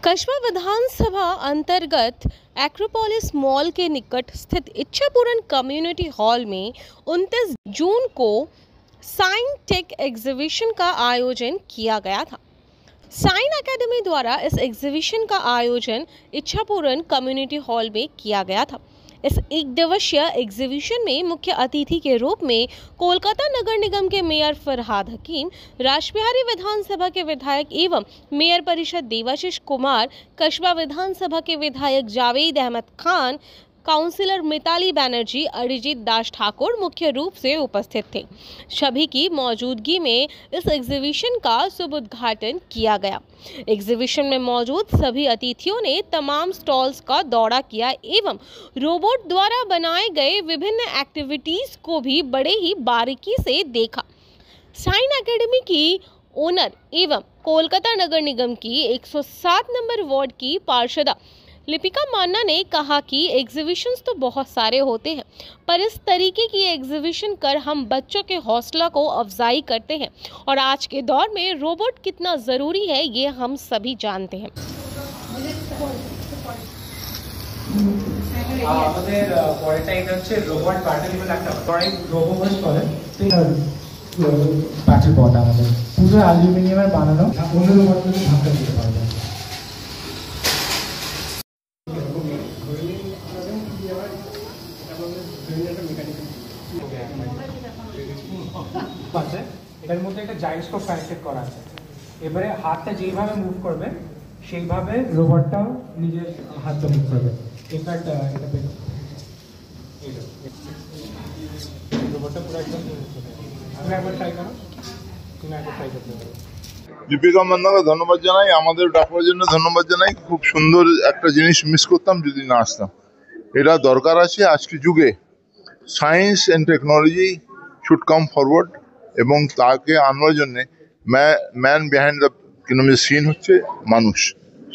कस्बा विधानसभा अंतर्गत Acropolis mall के निकट स्थित इच्छापुरन कम्युनिटी हॉल में 29 जून को साइन टेक एग्जीबिशन का आयोजन किया गया था। साइन एकेडमी द्वारा इस एग्जीबिशन का आयोजन इच्छापुरन कम्युनिटी हॉल में किया गया था। इस एक दिवसीय एग्जीबिशन में मुख्य अतिथि के रूप में कोलकाता नगर निगम के मेयर फरहाद हकीम, राजबिहारी विधानसभा के विधायक एवं मेयर परिषद देवाशीष कुमार, कस्बा विधानसभा के विधायक जावेद अहमद खान, काउंसिलर मिताली बनर्जी, अरिजीत दास ठाकुर मुख्य रूप से उपस्थित थे। सभी की मौजूदगी में इस एग्जीबिशन का शुभ उद्घाटन किया गया। एग्जीबिशन में मौजूद सभी अतिथियों ने तमाम स्टॉल्स का दौरा किया एवं रोबोट द्वारा बनाए गए विभिन्न एक्टिविटीज को भी बड़े ही बारीकी से देखा। साइन एकेडमी की ओनर एवं कोलकाता नगर निगम की 107 नंबर वार्ड की पार्षदा लिपिका मान्ना ने कहा कि एग्जीबिशंस तो बहुत सारे होते हैं, पर इस तरीके की एग्जीबिशन कर हम बच्चों के हौसला को अफजाई करते हैं और आज के दौर में रोबोट कितना ज़रूरी है ये हम सभी जानते हैं। আমাদের পরেরটা এটা হচ্ছে রোবট ব্যাটেল বলে একটা ড্রয়িং রোবোট করে ব্যাটেল বট আমাদের পুরো অ্যালুমিনিয়ামের বানানো অন্য রোবটগুলো ধাক্কা দিতে পারবে। এটার মধ্যে একটা জাইরোস্কোপ কানেক্টেড করা আছে। এবারে হাতটা যেভাবে মুভ করবে সেইভাবে রোবটটাও নিজের হাতটা মুভ করবে। ইনফ্যাক্ট এটা রোবটটা পুরো একদম তুমি একবার ট্রাই করো, তুমি একবার ট্রাই করতে পারো। দীপিকা মান্নাকে ধন্যবাদ জানাই, আমাদের ডাকার জন্য ধন্যবাদ জানাই। খুব সুন্দর একটা জিনিস মিস করতাম যদি না আসতাম। এটা দরকার আছে আজকে যুগে। Science and technology should come forward এবং তাকে আনার জন্য ম্যান বিহাইন্ড দ্য সিন হচ্ছে মানুষ।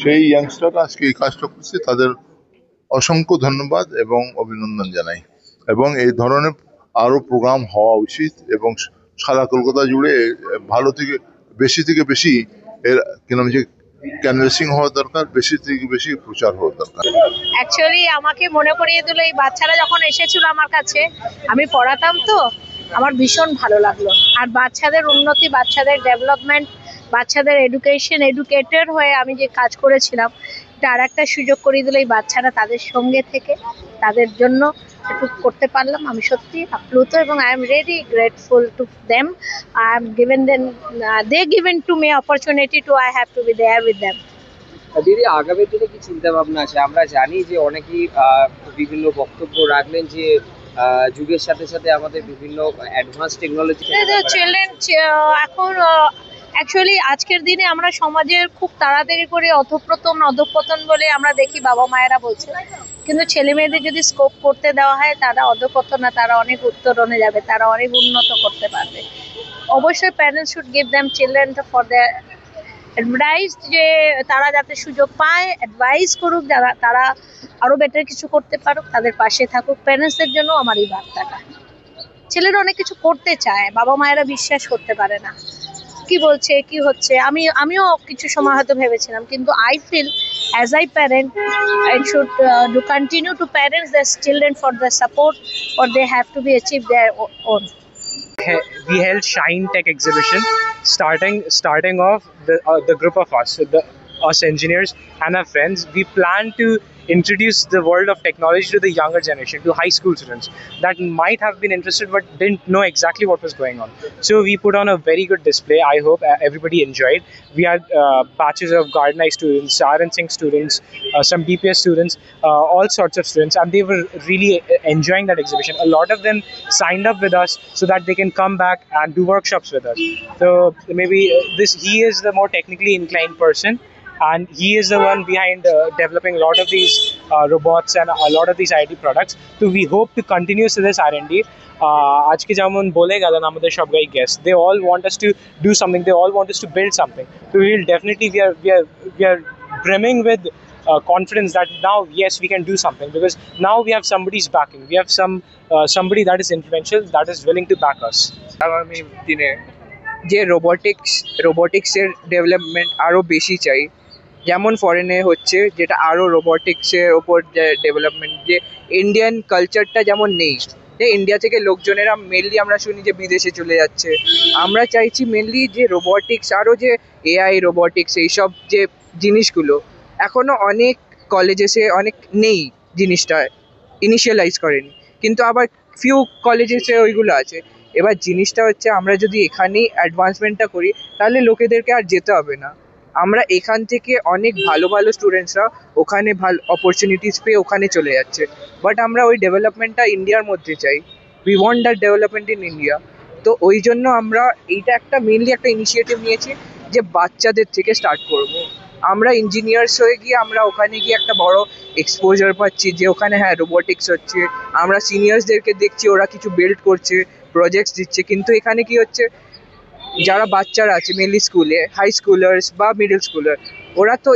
সেই ইয়াংস্টাররা আজকে এই কাজটা করছে, তাদের অসংখ্য ধন্যবাদ এবং অভিনন্দন জানাই। এবং এই ধরনের আরও প্রোগ্রাম হওয়া উচিত এবং সারা কলকাতা জুড়ে ভালো থেকে বেশি এর যে ক্যানভাসিং হওয়া দরকার, বেশি থেকে বেশি প্রচার হওয়া দরকার। অ্যাকচুয়ালি আমাকে মনে করিয়ে দিল এই বাচ্চারা যখন এসেছিল আমার কাছে, আমি পড়াতাম তো, আমার ভীষণ ভালো লাগলো। আর বাচ্চাদের উন্নতি, বাচ্চাদের ডেভেলপমেন্ট, বাচ্চাদের এডুকেটেড হয়ে আমি যে কাজ করেছিলাম, এটা আর একটা সুযোগ করিয়ে দিল এই বাচ্চারা তাদের সঙ্গে থেকে তাদের জন্য একটু করতে পারলাম। আমি সত্যি আপ্লুত এবং I am really grateful to them. I am given them, they given to me opportunity to I have to be there with them. দিদি, আগামী দিনে কি চিন্তা ভাবনা আছে? আমরা জানি যে অনেকেই বিভিন্ন বক্তব্য রাখলেন যে যুগের সাথে সাথে আমাদের বিভিন্ন অ্যাডভান্স টেকনোলজি চিলড্রেন এখন অ্যাকচুয়ালি আজকের দিনে আমরা সমাজের খুব তাড়াতাড়ি করে অধঃপতন বলে আমরা দেখি বাবা মায়েরা বলছে, কিন্তু ছেলে মেয়েদের যদি স্কোপ করতে দেওয়া হয় তারা অধঃপতন না, তারা অনেক উত্তরণে যাবে, তারা অনেক উন্নত করতে পারবে। অবশ্যই parents should give them children for their advice, যে তারা যাতে সুযোগ পায়, অ্যাডভাইস করুক, যারা তারা আরও বেটার কিছু করতে পারুক, তাদের পাশে থাকুক। প্যারেন্টসদের জন্য আমার এই বার্তাটা। ছেলেরা অনেক কিছু করতে চায়, বাবা মায়েরা বিশ্বাস করতে পারে না কি বলছে কি হচ্ছে। আমিও কিছু সময় হয়তো ভেবেছিলাম, কিন্তু I feel as I parent I should do continue to parents the children for the support or they have to be achieve their own. We held Shine Tech exhibition, starting off the group of us engineers and our friends. We plan to introduce the world of technology to the younger generation, to high school students that might have been interested but didn't know exactly what was going on. So we put on a very good display. I hope everybody enjoyed. We had batches of Garden Eye students, R&Sing students, some DPS students, all sorts of students, and they were really enjoying that exhibition. A lot of them signed up with us so that they can come back and do workshops with us. So maybe he is the more technically inclined person, and he is the one behind developing a lot of these robots and a lot of these IT products. So we hope to continue to this R&D. আজকে যেমন বলে গেলেন আমাদের সবাই guests, they all want us to do something, they all want us to build something. So we will definitely, we are brimming with confidence that now yes we can do something, because now we have somebody's backing, we have somebody that is influential, that is willing to back us. আগামী দিনে যে রোবোটিক্সের development আরও বেশি চাই, যেমন ফরেনে হচ্ছে, যেটা আরও রোবোটিক্সের ওপর যে ডেভেলপমেন্ট, যে ইন্ডিয়ান কালচারটা যেমন নেই, যে ইন্ডিয়া থেকে লোকজনেরা মেনলি আমরা শুনি যে বিদেশে চলে যাচ্ছে। আমরা চাইছি মেনলি যে রোবোটিক্স, আরও যে এআই রোবোটিক্স এইসব যে জিনিসগুলো এখনও অনেক কলেজেসে অনেক নেই, জিনিসটা ইনিশিয়ালাইজ করেনি, কিন্তু আবার ফিউ কলেজেসে ওইগুলো আছে। এবার জিনিসটা হচ্ছে আমরা যদি এখানেই অ্যাডভান্সমেন্টটা করি তাহলে লোকেদেরকে আর যেতে হবে না। আমরা এখান থেকে অনেক ভালো ভালো স্টুডেন্টসরা ওখানে ভালো অপরচুনিটিস পেয়ে ওখানে চলে যাচ্ছে, বাট আমরা ওই ডেভেলপমেন্টটা ইন্ডিয়ার মধ্যে চাই। We want that development in India. তো ওই জন্য আমরা এইটা একটা মেনলি একটা ইনিশিয়েটিভ নিয়েছি যে বাচ্চাদের থেকে স্টার্ট করব। আমরা ইঞ্জিনিয়ার্স হয়ে গিয়ে আমরা ওখানে গিয়ে একটা বড় এক্সপোজার পাচ্ছি যে ওখানে হ্যাঁ রোবোটিক্স হচ্ছে, আমরা সিনিয়র্সদেরকে দেখছি ওরা কিছু বিল্ড করছে, প্রজেক্টস দিচ্ছে, কিন্তু এখানে কি হচ্ছে, যারা বাচ্চারা আছে মেনলি স্কুলে, হাই স্কুলার্স বা মিডল স্কুলার, ওরা তো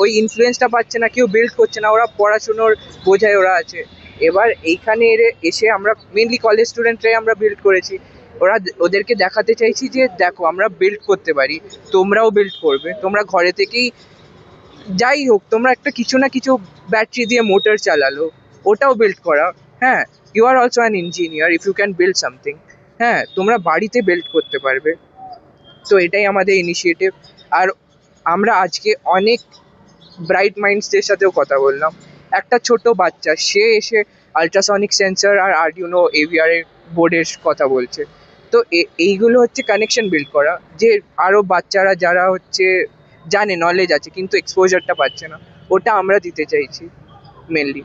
ওই ইনফ্লুয়েন্সটা পাচ্ছে না, কেউ বিল্ড করছে না, ওরা পড়াশুনোর বোঝায় ওরা আছে। এবার এইখানে এসে আমরা মেনলি কলেজ স্টুডেন্টরাই আমরা বিল্ড করেছি, ওদেরকে দেখাতে চাইছি যে দেখো আমরা বিল্ড করতে পারি, তোমরাও বিল্ড করবে। তোমরা ঘরে থেকেই যাই হোক, তোমরা একটা কিছু না কিছু ব্যাটারি দিয়ে মোটর চালালো, ওটাও বিল্ড করা। হ্যাঁ, you are also an engineer if you can build something. হ্যাঁ, তোমরা বাড়িতে বিল্ড করতে পারবে। তো এটাই আমাদের ইনিশিয়েটিভ। আর আমরা আজকে অনেক ব্রাইট মাইন্ডসদের সাথেও কথা বললাম। একটা ছোট বাচ্চা সে এসে আল্ট্রাসনিক সেন্সর আর আরডিনো এভিআর এর বোর্ডের কথা বলছে। তো এইগুলো হচ্ছে কানেকশন বিল্ড করা, যে আরও বাচ্চারা যারা হচ্ছে জানে, নলেজ আছে কিন্তু এক্সপোজারটা পাচ্ছে না, ওটা আমরা দিতে চাইছি মেনলি।